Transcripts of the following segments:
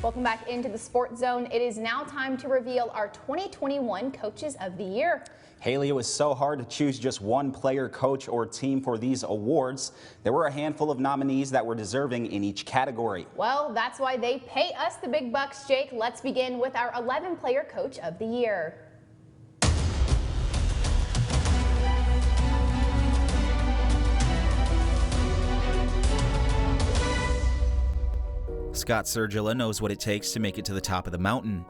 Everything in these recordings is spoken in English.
Welcome back into the Sports Zone. It is now time to reveal our 2021 Coaches of the Year. Haley, it was so hard to choose just one player, coach, or team for these awards. There were a handful of nominees that were deserving in each category. Well, that's why they pay us the big bucks, Jake. Let's begin with our 11-player Coach of the Year. Scott Syrjala knows what it takes to make it to the top of the mountain.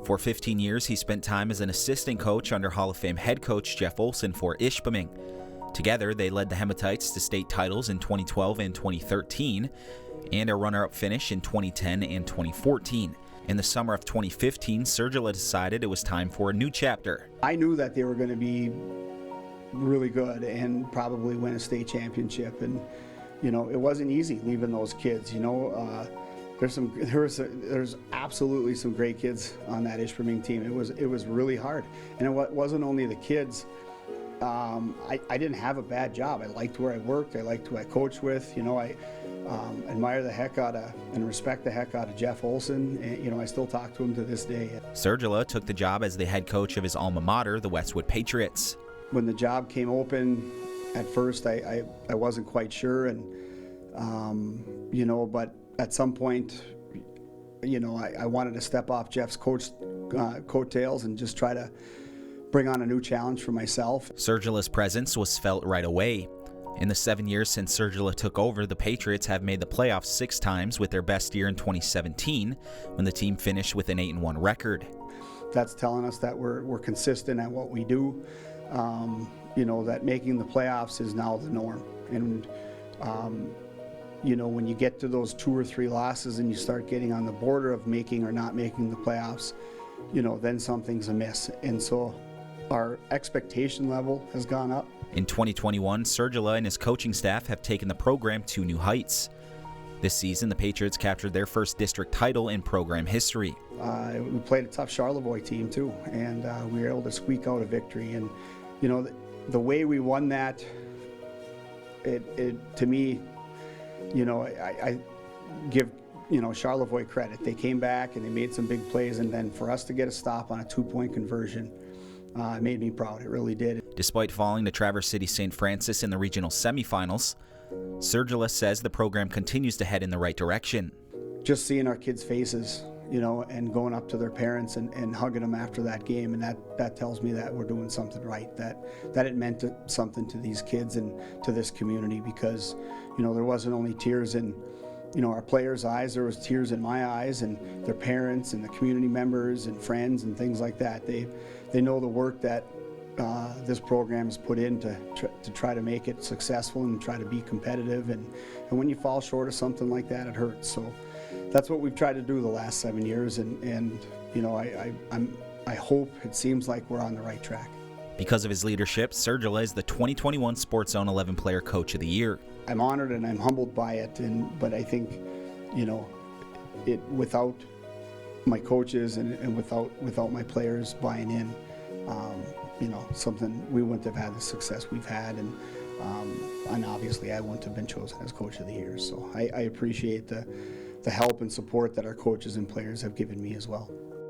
For 15 years, he spent time as an assistant coach under Hall of Fame head coach Jeff Olson for Ishpeming. Together, they led the Hematites to state titles in 2012 and 2013, and a runner-up finish in 2010 and 2014. In the summer of 2015, Syrjala decided it was time for a new chapter. I knew that they were going to be really good and probably win a state championship, and it wasn't easy leaving those kids. There's absolutely some great kids on that Ishpeming team. It was really hard, and it wasn't only the kids. I didn't have a bad job. I liked where I worked. I liked who I coached with. I admire the heck out of and respect the heck out of Jeff Olson. And, I still talk to him to this day. Syrjala took the job as the head coach of his alma mater, the Westwood Patriots. When the job came open, at first I wasn't quite sure, and but at some point, I wanted to step off Jeff's coattails and just try to bring on a new challenge for myself. Syrjala's presence was felt right away. In the 7 years since Syrjala took over, the Patriots have made the playoffs 6 times, with their best year in 2017, when the team finished with an 8-1 record. That's telling us that we're consistent at what we do. That making the playoffs is now the norm. And when you get to those 2 or 3 losses and you start getting on the border of making or not making the playoffs, then something's amiss. And so our expectation level has gone up. In 2021, Syrjala and his coaching staff have taken the program to new heights. This season, the Patriots captured their first district title in program history. We played a tough Charlevoix team too, and we were able to squeak out a victory. And the way we won that, it to me, I give Charlevoix credit. They came back and they made some big plays, and then for us to get a stop on a 2-point conversion, it made me proud. It really did. Despite falling to Traverse City St. Francis in the regional semifinals, Syrjala says the program continues to head in the right direction. Just seeing our kids' faces, and going up to their parents and hugging them after that game, and that tells me that we're doing something right, that it meant something to these kids and to this community, because there wasn't only tears in our players' eyes, there was tears in my eyes, and their parents and the community members and friends and things like that. They know the work that this program has put in to try to make it successful and try to be competitive, and when you fall short of something like that, it hurts. So that's what we've tried to do the last 7 years, and I hope it seems like we're on the right track. Because of his leadership, Syrjala is the 2021 Sports Zone 11-player Coach of the Year. I'm honored and I'm humbled by it, but I think without my coaches and without my players buying in, something, we wouldn't have had the success we've had, and obviously I wouldn't have been chosen as Coach of the Year. So I appreciate the help and support that our coaches and players have given me as well.